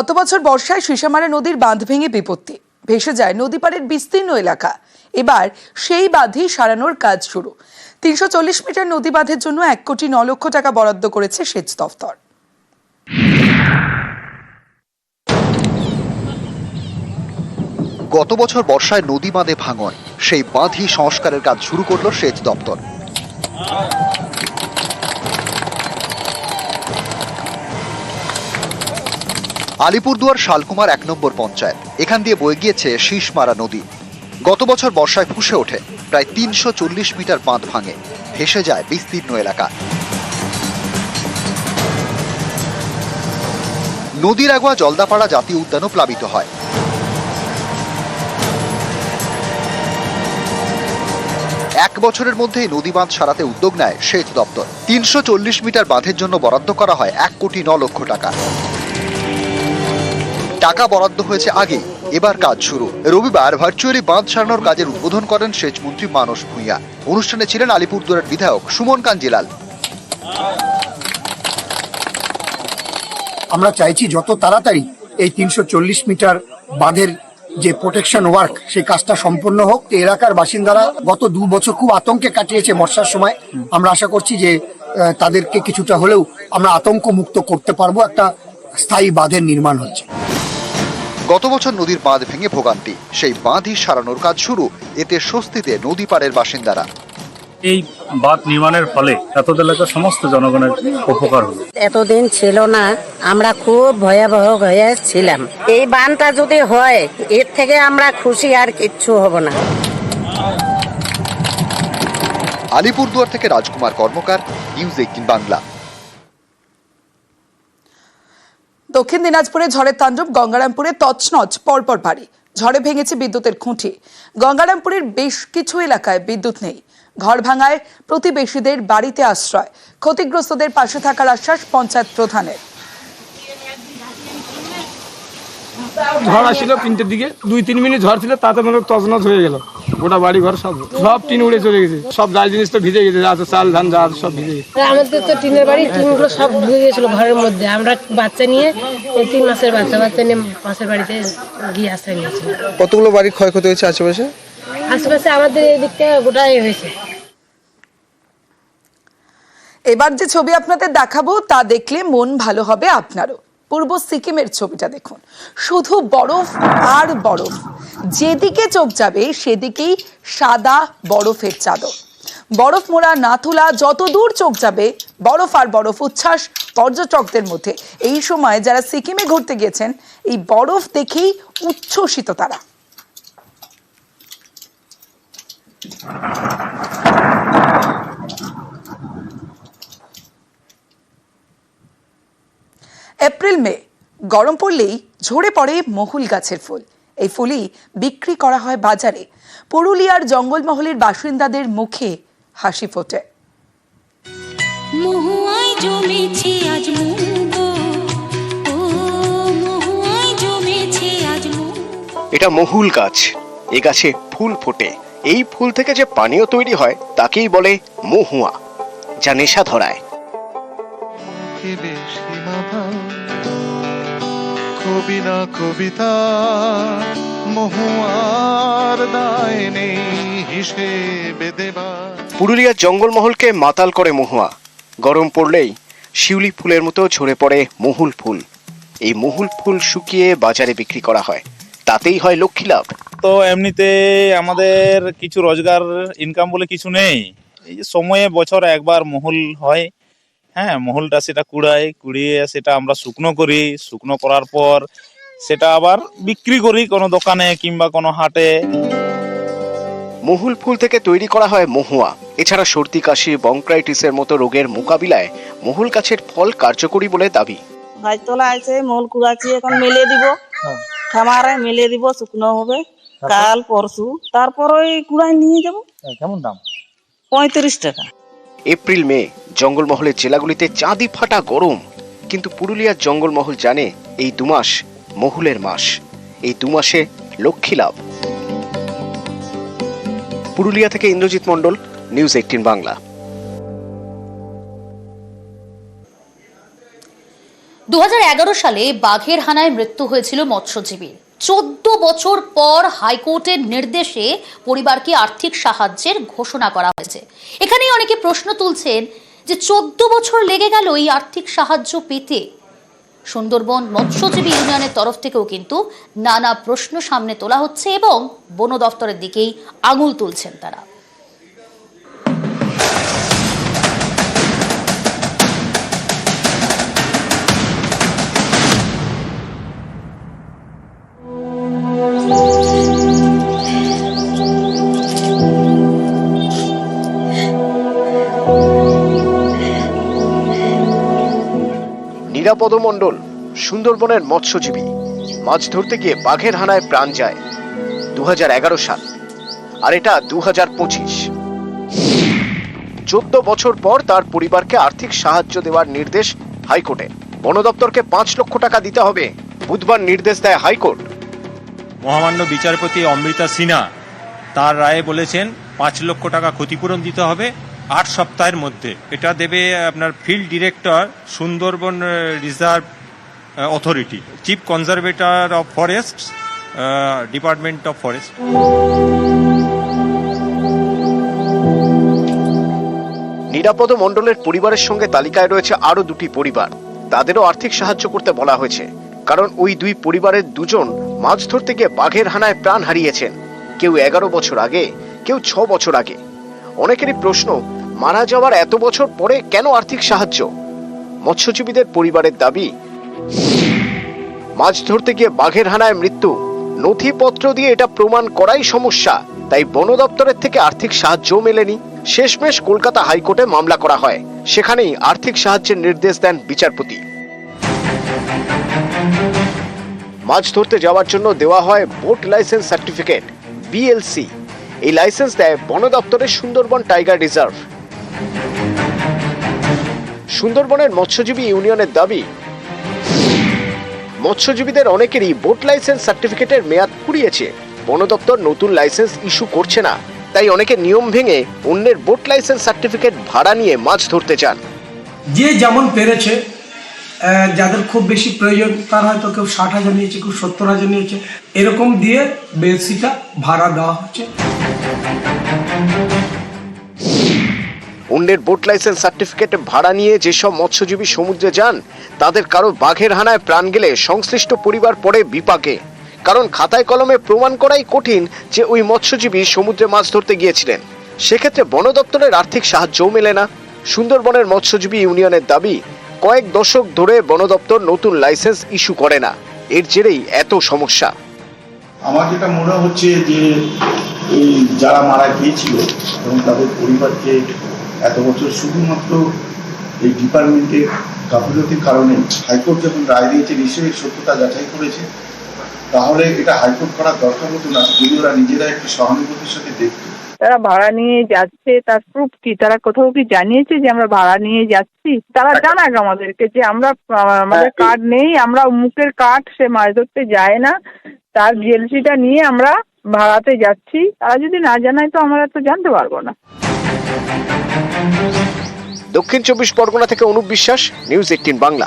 গত বছর বর্ষায় সীসামারা নদীর বাঁধ ভেঙে বিপত্তি, ভেসে যায় নদী পাড়ের বিস্তীর্ণ এলাকা। এবার সেই বাঁধই সারানোর কাজ শুরু। ৩৪০ মিটার নদী বাঁধের জন্য ১,৯ লক্ষ টাকা বরাদ্দ করেছে সেচ দফতর। গত বছর বর্ষায় নদী বাঁধে ভাঙন, সেই বাঁধই সংস্কারের কাজ শুরু করল সেচ দপ্তর। আলিপুরদুয়ার শালকুমার ১ নম্বর পঞ্চায়েত, এখান দিয়ে বয়ে গিয়েছে সীসামারা নদী। গত বছর বর্ষায় ফুঁসে ওঠে প্রায় ৩৪০ মিটার বাঁধ ভাঙে, ভেসে যায় বিস্তীর্ণ এলাকা। নদীর আগোয়া জলদাপাড়া জাতীয় উদ্যানও প্লাবিত হয়। এক বছরের মধ্যে নদী বাঁধ সারাতে উদ্যোগ নেয় সেচ দপ্তর। ৩৪০ মিটার বাঁধের জন্য বরাদ্দ করা হয় ১,৯ লক্ষ টাকা। টাকা বরাদ্দ হয়েছে আগে, এবার কাজ শুরু। রবিবার ভার্চুয়ালি বাঁধ সারানোর কাজের উদ্বোধন করেন সেচ মন্ত্রী মানস ভূঁইয়া। অনুষ্ঠানে ছিলেন আলিপুরদুয়ারের বিধায়ক সুমন কাঞ্জিলাল। আমরা চাইছি যত তাড়াতাড়ি এই ৩৪০ মিটার বাঁধের যে প্রোটেকশন ওয়ার্ক সেই কাজটা সম্পন্ন হোক। এলাকার বাসিন্দারা গত ২ বছর খুব আতঙ্কে কাটিয়েছে বর্ষার সময়। আমরা আশা করছি যে তাদেরকে কিছুটা হলেও আমরা আতঙ্ক মুক্ত করতে পারবো। একটা স্থায়ী বাঁধের নির্মাণ হচ্ছে। গত বছর নদীর বাঁধ ভেঙে ভোগান্তি, সেই বাঁধই সারানোর কাজ শুরু। এতে স্বস্তিতে নদী পাড়ের বাসিন্দারা। এই বাঁধ নির্মাণের ফলে এতদ এলাকার সমস্ত জনগণের উপকার হলো। এতদিন ছিল না, আমরা খুব ভয়াবহ হয়ে ছিলাম। এই বাঁধটা যদি হয়, এর থেকে আমরা খুশি আর কিচ্ছু হব না। আলিপুরদুয়ার থেকে রাজকুমার কর্মকার, নিউজ ১৮ বাংলা। দক্ষিণ দিনাজপুরে ঝড়ের তাণ্ডব, গঙ্গারামপুরে তছনছ পরপর বাড়ি। ঝড়ে ভেঙেছে বিদ্যুতের খুঁটি। গঙ্গারামপুরের বেশ কিছু এলাকায় বিদ্যুৎ নেই। ঘর ভাঙায় প্রতিবেশীদের বাড়িতে আশ্রয়। ক্ষতিগ্রস্তদের পাশে থাকার আশ্বাস পঞ্চায়েত প্রধানের। ঝড় আসছিল ৩টের দিকে, ২-৩ মিনিট ঝড় ছিল, তাতে মনে তছনছ হয়ে গেল। গোটা বাড়ি ঘর সব টিন উড়ে চলে গেছে। সব যাই জিনিস তো ভিজে গেছে, যা চাল ধান যা সব ভিজে গেছে। আমাদের তো টিনের বাড়ি, টিনগুলো সব ডুবে গেছিল ঘরের মধ্যে। আমরা বাচ্চা নিয়ে ৩ মাসের বাচ্চা নিয়ে পাশের বাড়িতে গিয়ে আশ্রয় নিয়েছি। কতগুলো বাড়ির ক্ষয়ক্ষতি হয়েছে আশেপাশে? আশেপাশে আমাদের এই দিকটা গোটাই হয়েছে। এবার যে ছবি আপনাদের দেখাবো তা দেখলে মন ভালো হবে আপনারও। পূর্ব সিকিমের ছবিটা দেখুন, শুধু বরফ আর বরফ। যেদিকে চোখ যাবে সেদিকেই সাদা বরফের চাদর। বরফ মোড়া নাথুলা, যত দূর চোখ যাবে বরফ আর বরফ। উচ্ছ্বাস পর্যটকদের মধ্যে। এই সময় যারা সিকিমে ঘুরতে গিয়েছেন, এই বরফ দেখেই উচ্ছ্বসিত তারা। এপ্রিল মে গরম পড়লেই ঝরে পড়ে মহুল গাছের ফুল। এই ফুলই বিক্রি করা হয় বাজারে। পুরুলিয়ার জঙ্গলমহলের বাসিন্দাদের মুখে হাসি ফোটে। এটা মহুল গাছ। এ গাছে ফুল ফোটে। এই ফুল থেকে যে পানীয় তৈরি হয় তাকেই বলে মহুয়া, যা নেশা ধরায়। কবিতা মহুয়ার দায় নেই হিসেবে দেবা। পুরুলিয়ার জঙ্গলমহলকে মাতাল করে মহুয়া। গরম পড়লেই শিউলি ফুলের মতো ঝরে পড়ে মহুল ফুল। এই মহুল ফুল শুকিয়ে বাজারে বিক্রি করা হয়, তাতেই হয় লক্ষ্মী লাভ। তো এমনিতে আমাদের কিছু রোজগার ইনকাম বলে কিছু নেই। এই যে সময়ে বছর একবার মহুল হয়, হ্যাঁ, মহুলটা সেটা কুড়িয়ে সেটা আমরা শুকনো করি। শুকনো করার পর সেটা আবার বিক্রি করি কোনো দোকানে কিংবা কোনো হাটে। মহুল ফুল থেকে তৈরি করা হয় মহুয়া। এছাড়া সর্দি কাশি, বংক্রাইটিসের মতো রোগের মোকাবিলায় মহুল গাছের ফল কার্যকরী বলে দাবি। গাছতলা আছে, মহুল কুড়াচ্ছি, এখন মেলে দিব, খামারে মেলে দিব, শুকনো হবে কাল পরশু। তারপর ওই কুড়াই নিয়ে যাবো। কেমন দাম? ৩৫ টাকা। এপ্রিল মে জঙ্গলমহলের জেলাগুলিতে চাঁদি ফাটা গরম, কিন্তু পুরুলিয়ার জঙ্গলমহল জানে এই ২ মাস মহুলের মাস। এই ২ মাসে লক্ষ্মী লাভ। পুরুলিয়া থেকে ইন্দ্রজিৎ মণ্ডল, নিউজ ১৮ বাংলা। 2011 সালে বাঘের হানায় মৃত্যু হয়েছিল মৎস্যজীবীর। 14 বছর পর হাইকোর্টের নির্দেশে পরিবারকে আর্থিক সাহায্যের ঘোষণা করা হয়েছে। এখানেই অনেকে প্রশ্ন তুলছেন যে 14 বছর লেগে গেল এই আর্থিক সাহায্য পেতে। সুন্দরবন মৎস্যজীবী ইউনিয়নের তরফ থেকেও কিন্তু নানা প্রশ্ন সামনে তোলা হচ্ছে এবং বন দফতরের দিকেই আঙুল তুলছেন তারা। নিরাপদ মণ্ডল সুন্দরবনের মৎস্যজীবী, মাছ ধরতে গিয়ে বাঘের হানায় প্রাণ যায়। 2011 সাল, আর এটা 2025। 14 বছর পর তার পরিবারকে আর্থিক সাহায্য দেওয়ার নির্দেশ হাইকোর্টে। বন দপ্তরকে 5 লক্ষ টাকা দিতে হবে, বুধবার নির্দেশ দেয় হাইকোর্ট। মহামান্য বিচারপতি অমৃতা সিনহা তার রায়ে বলেছেন 5 লক্ষ টাকা ক্ষতিপূরণ দিতে হবে 8 সপ্তাহের মধ্যে। এটা দেবে আপনার field director, Sundarban reserve authority, chief conservator of forest, department of forest. নিরাপদ মণ্ডলের পরিবারের সঙ্গে তালিকায় রয়েছে আরো 2টি পরিবার। তাদেরও আর্থিক সাহায্য করতে বলা হয়েছে, কারণ ওই 2 পরিবারের 2 জন মাছ ধরতে গিয়ে বাঘের হানায় প্রাণ হারিয়েছেন। কেউ 11 বছর আগে, কেউ 6 বছর আগে। অনেকেরই প্রশ্ন, মারা যাওয়ার এত বছর পরে কেন আর্থিক সাহায্য? মৎস্যজীবীদের পরিবারের দাবি, মাছ ধরতে গিয়ে বাঘের হানায় মৃত্যু, নথিপত্র দিয়ে এটা প্রমাণ করাই সমস্যা, তাই বন দপ্তরের থেকে আর্থিক সাহায্যও মেলেনি। শেষমেশ কলকাতা হাইকোর্টে মামলা করা হয়, সেখানেই আর্থিক সাহায্যের নির্দেশ দেন বিচারপতি। মাছ ধরতে যাওয়ার জন্য দেওয়া হয় বোট লাইসেন্স সার্টিফিকেট, বিএলসি। এই লাইসেন্স দেয় বন দপ্তরের সুন্দরবন টাইগার রিজার্ভ। সুন্দরবনের মৎস্যজীবী ইউনিয়নের দাবি, মৎস্যজীবীদের অনেকেরই বোট লাইসেন্স সার্টিফিকেটের মেয়াদ ফুরিয়েছে, বন দপ্তর নতুন লাইসেন্স ইস্যু করছে না, তাই অনেকে নিয়ম ভেঙে অন্যের বোট লাইসেন্স সার্টিফিকেট ভাড়া নিয়ে মাছ ধরতে যান। যে যেমন পেরেছে, যাদের খুব বেশি প্রয়োজন তার হয়তো কেউ 60,000 নিয়েছে, কেউ 70,000 নিয়েছে, এরকম দিয়ে বেশিটা ভাড়া দেওয়া হচ্ছে। অন্যের বোট লাইসেন্স সার্টিফিকেট ভাড়া নিয়ে যেসব মৎস্যজীবী সমুদ্রে যান, তাদের কারো বাঘের হানায় প্রাণ গেলে সংশ্লিষ্ট পরিবার পড়ে বিপাকে, কারণ খাতায় কলমে প্রমাণ করাই কঠিন যে ওই মৎস্যজীবী সমুদ্রে মাছ ধরতে গিয়েছিলেন। সেক্ষেত্রে বন দপ্তরের আর্থিক সাহায্যও মেলে না। সুন্দরবনের মৎস্যজীবী ইউনিয়নের দাবি, কয়েক দশক ধরে বন দপ্তর নতুন লাইসেন্স ইস্যু করে না, এর জেরেই এত সমস্যা। আমার যেটা মনে হচ্ছে যে এই যারা মারা গিয়েছিল এবং তাদের পরিবারকে এত বছর শুধুমাত্র এই ডিপার্টমেন্টের গাফিলতির কারণে হাইকোর্ট যখন রায় দিয়েছে, নিশ্চয়ই সত্যতা যাচাই করেছে, তাহলে এটা হাইকোর্ট করার দরকার হতো না যদি ওরা নিজেরা একটু সহানুভূতির সাথে দেখত। তারা ভাড়া নিয়ে যাচ্ছে, তার প্রুফ কি? তারা কোথাও কি জানিয়েছে যে আমরা ভাড়া নিয়ে যাচ্ছি? তারা জানাক আমাদেরকে যে আমরা, আমাদের কার্ড নেই, আমরা মুখের কার্ড, সে মাছ ধরতে যায় না, তার বিএলসিটা নিয়ে আমরা ভাড়াতে যাচ্ছি। তারা যদি না জানায় তো আমরা তো জানতে পারবো না। দক্ষিণ 24 পরগনা থেকে অনুপ বিশ্বাস, নিউজ 18 বাংলা।